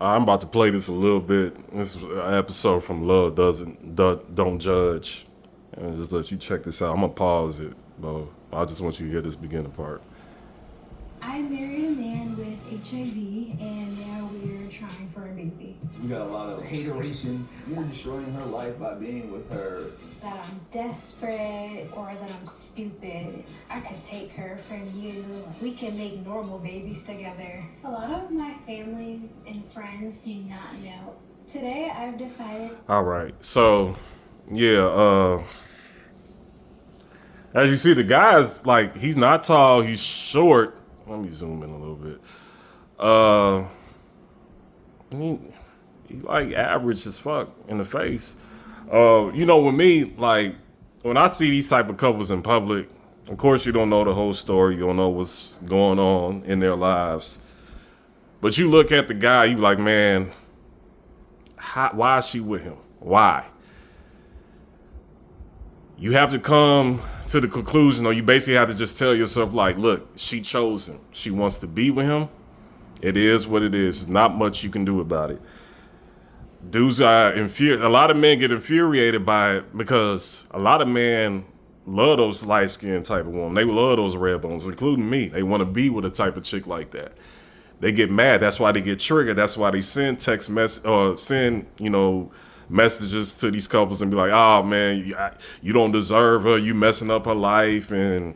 I'm about to play this a little bit. This is an episode from Love Don't Judge. And just let you check this out. I'm gonna pause it, bro. I just want you to hear this beginning part. I married a man with HIV, and now we're trying for a baby. We got a lot of hateration. You're destroying her life by being with her. That I'm desperate or that I'm stupid. I could take her from you. We can make normal babies together. A lot of my family and friends do not know. Today, I've decided. All right. So, yeah, as you see, the guy's like, he's not tall, he's short. Let me zoom in a little bit. He like average as fuck in the face. With me, like when I see these type of couples in public, of course you don't know the whole story, you don't know what's going on in their lives. But you look at the guy, you like, man, why is she with him? Why? You have to come to the conclusion, or you basically have to just tell yourself, like, look, she chose him. She wants to be with him. It is what it is. There's not much you can do about it. Dudes are infuriated. A lot of men get infuriated by it because a lot of men love those light skinned type of women. They love those red bones, including me. They want to be with a type of chick like that. They get mad. That's why they get triggered. That's why they send text mess or send, messages to these couples and be like, oh man, you don't deserve her. You messing up her life. And,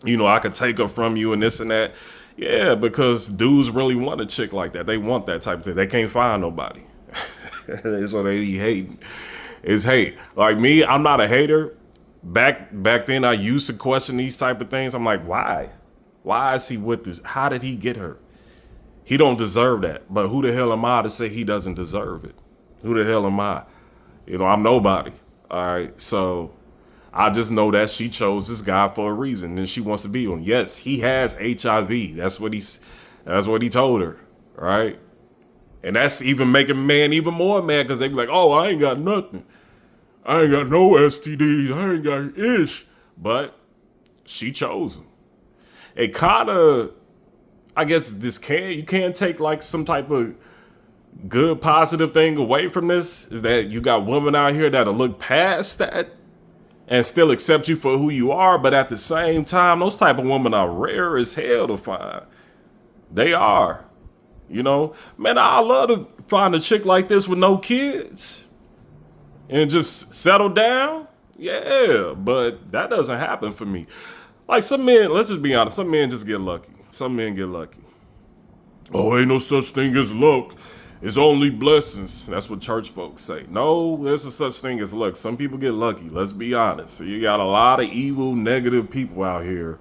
I could take her from you and this and that. Yeah, because dudes really want a chick like that. They want that type of thing. They can't find nobody. So they be hating. It's hate. Like me, I'm not a hater. Back then, I used to question these type of things. I'm like, why? Why is he with this? How did he get her? He don't deserve that. But who the hell am I to say he doesn't deserve it? Who the hell am I? I'm nobody. All right. So I just know that she chose this guy for a reason and she wants to be with him. Yes, he has HIV. That's what he told her. Right. And that's even making man even more mad because they be like, oh, I ain't got nothing. I ain't got no STDs. I ain't got ish. But she chose him. It kind of, I guess you can't take like some type of good positive thing away from this is that you got women out here that'll look past that and still accept you for who you are. But at the same time, those type of women are rare as hell to find. They are. Man, I love to find a chick like this with no kids and just settle down. Yeah, but that doesn't happen for me. Like some men, let's just be honest, some men just get lucky. Some men get lucky. Oh, ain't no such thing as luck. It's only blessings. That's what church folks say. No, there's a such thing as luck. Some people get lucky. Let's be honest. So you got a lot of evil, negative people out here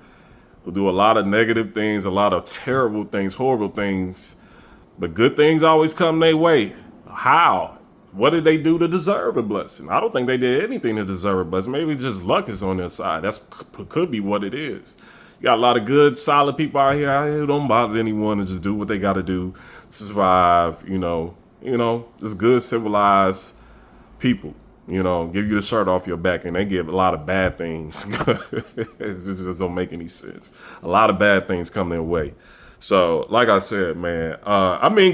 who do a lot of negative things, a lot of terrible things, horrible things. But good things always come their way. How? What did they do to deserve a blessing? I don't think they did anything to deserve a blessing. Maybe just luck is on their side. That's could be what it is. You got a lot of good, solid people out here who don't bother anyone and just do what they got to do to survive. Just good, civilized people. Give you the shirt off your back, and they give a lot of bad things. It just don't make any sense. A lot of bad things come their way. So, like I said, man,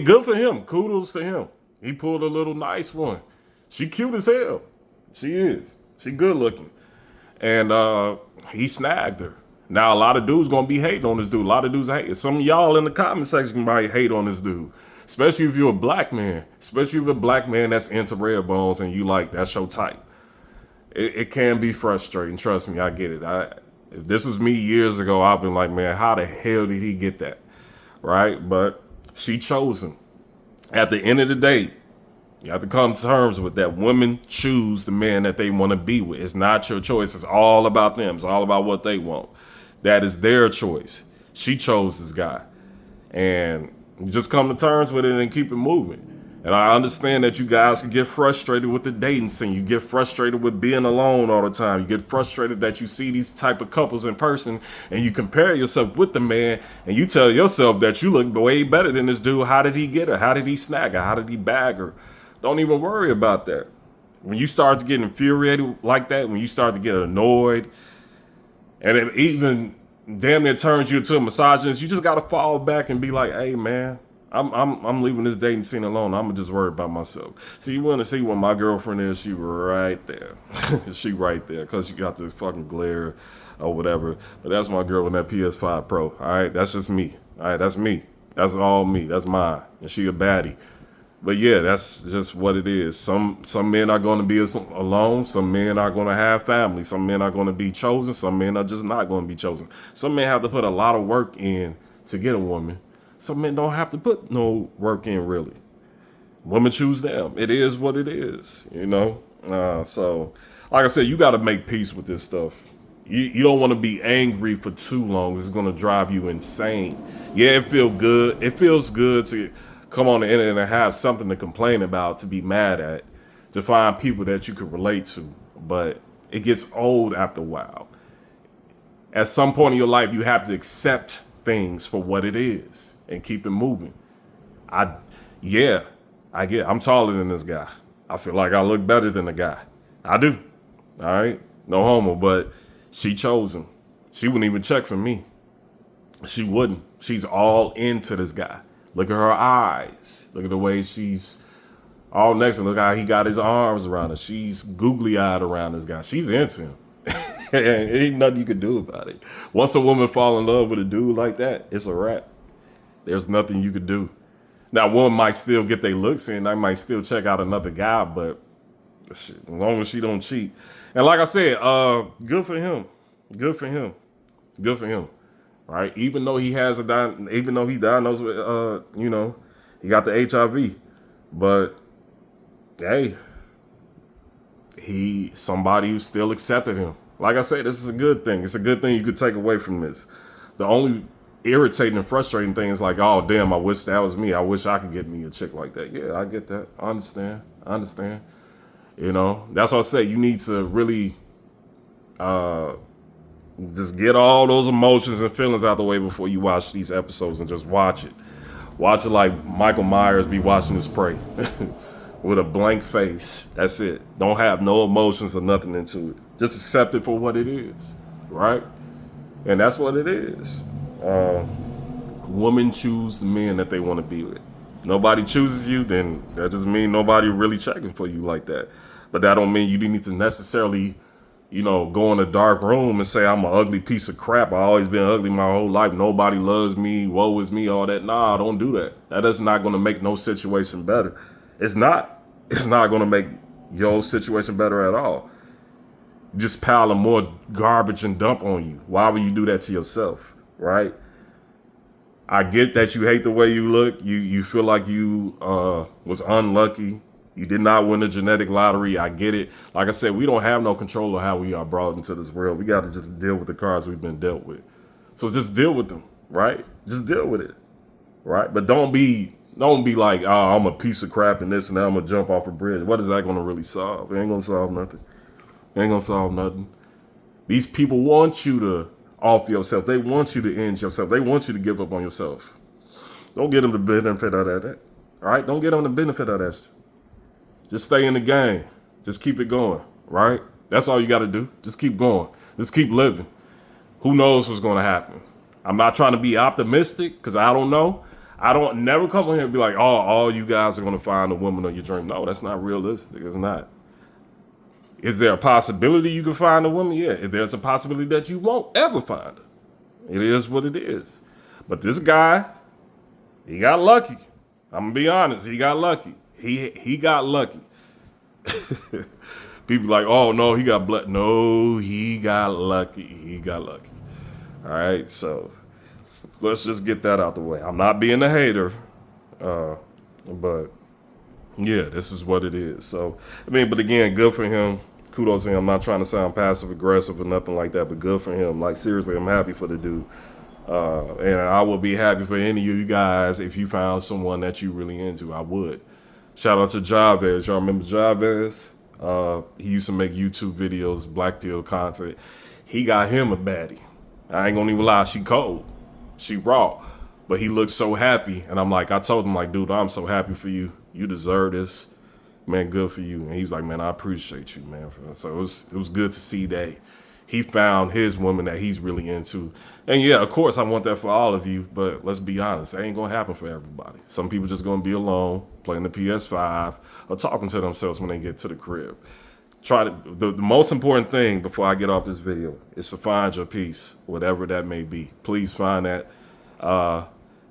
good for him. Kudos to him. He pulled a little nice one. She cute as hell. She is. She good looking. And he snagged her. Now, a lot of dudes gonna be hating on this dude. A lot of dudes hate. Some of y'all in the comment section might hate on this dude. Especially if you're a black man. Especially if you're a black man that's into red bones and you like, that's your type. It can be frustrating. Trust me, I get it. If this was me years ago, I've been like, man, how the hell did he get that? Right? But she chose him. At the end of the day, you have to come to terms with that. Women choose the man that they want to be with. It's not your choice. It's all about them. It's all about what they want. That is their choice. She chose this guy. And you just come to terms with it and keep it moving. And I understand that you guys can get frustrated with the dating scene. You get frustrated with being alone all the time. You get frustrated that you see these type of couples in person and you compare yourself with the man and you tell yourself that you look way better than this dude. How did he get her? How did he snag her? How did he bag her? Don't even worry about that. When you start to get infuriated like that, when you start to get annoyed, and it even damn near turns you into a misogynist, you just got to fall back and be like, hey, man, I'm leaving this dating scene alone. I'm just worried about myself. See, you want to see what my girlfriend is? She right there. She right there because you got the fucking glare or whatever. But that's my girl with that PS5 Pro. All right, that's just me. All right, that's me. That's all me. That's mine. And she a baddie. But yeah, that's just what it is. Some men are going to be alone. Some men are going to have family. Some men are going to be chosen. Some men are just not going to be chosen. Some men have to put a lot of work in to get a woman. Some men don't have to put no work in, really. Women choose them. It is what it is, you know? So, like I said, you got to make peace with this stuff. You don't want to be angry for too long. It's going to drive you insane. Yeah, it feels good. It feels good to come on the internet and have something to complain about, to be mad at, to find people that you can relate to. But it gets old after a while. At some point in your life, you have to accept things for what it is and keep it moving. I'm taller than this guy. I feel like I look better than the guy. I do. All right. No homo, but she chose him. She wouldn't even check for me. She wouldn't. She's all into this guy. Look at her eyes. Look at the way she's all next to him. Look how he got his arms around her. She's googly eyed around this guy. She's into him. Ain't nothing you can do about it. Once a woman fall in love with a dude like that, it's a wrap. There's nothing you could do. Now, one might still get their looks in. I might still check out another guy, but shit, as long as she don't cheat. And like I said, good for him. Good for him. Good for him. Right? Even though he has even though he diagnosed with, he got the HIV, but hey, somebody who still accepted him. Like I said, this is a good thing. It's a good thing you could take away from this. The only irritating and frustrating thing is like, oh, damn, I wish that was me. I wish I could get me a chick like that. Yeah, I get that. I understand. You know, that's what I say. You need to really just get all those emotions and feelings out the way before you watch these episodes and just watch it. Watch it like Michael Myers be watching his prey with a blank face. That's it. Don't have no emotions or nothing into it. Just accept it for what it is, right? And that's what it is. Women choose the men that they want to be with. Nobody chooses you, then that just means nobody really checking for you like that. But that don't mean you need to necessarily, go in a dark room and say, I'm an ugly piece of crap. I always been ugly my whole life. Nobody loves me. Woe is me, all that. Nah, don't do that. That is not going to make no situation better. It's not going to make your situation better at all. Just piling more garbage and dump on you. Why would you do that to yourself, right? I get that you hate the way you look. You feel like you was unlucky. You did not win the genetic lottery. I get it. Like I said, we don't have no control of how we are brought into this world. We got to just deal with the cards we've been dealt with. So just deal with them, right? Just deal with it, right? But don't be like, oh, I'm a piece of crap and this and that. I'm gonna jump off a bridge. What is that gonna really solve? It ain't gonna solve nothing. It ain't gonna solve nothing. These people want you to off yourself. They want you to end yourself. They want you to give up on yourself. Don't get them the benefit of that. All right? Don't get them the benefit of that. Just stay in the game. Just keep it going, right? That's all you got to do. Just keep going. Just keep living. Who knows what's going to happen? I'm not trying to be optimistic because I don't know. I don't never come in here and be like, oh, all you guys are going to find a woman of your dream. No, that's not realistic. It's not. Is there a possibility you can find a woman? Yeah. There's a possibility that you won't ever find her. It is what it is. But this guy, he got lucky. I'm going to be honest. He got lucky. He got lucky. People like, oh, no, he got blood. No, he got lucky. He got lucky. All right, so let's just get that out the way. I'm not being a hater, but yeah, this is what it is. So, but again, good for him. Kudos to him. I'm not trying to sound passive aggressive or nothing like that, but good for him. Like, seriously, I'm happy for the dude. And I would be happy for any of you guys if you found someone that you really into. I would. Shout out to Javez. Y'all remember Javez? He used to make YouTube videos, Black Pill content. He got him a baddie. I ain't gonna even lie, she cold. She raw. But he looked so happy. And I told him, dude, I'm so happy for you. You deserve this. Man, good for you. And he was like, man, I appreciate you, man. So it was good to see that he found his woman that he's really into. And yeah, of course, I want that for all of you, but let's be honest, that ain't gonna happen for everybody. Some people just gonna be alone, playing the PS5, or talking to themselves when they get to the crib. The most important thing before I get off this video is to find your peace, whatever that may be. Please find that.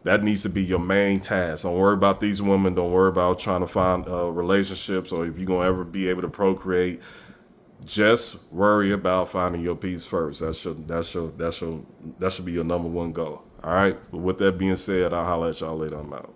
That needs to be your main task. Don't worry about these women. Don't worry about trying to find relationships or if you're gonna ever be able to procreate. Just worry about finding your peace first. That should be your number one goal. All right. But with that being said, I'll holler at y'all later. I'm out.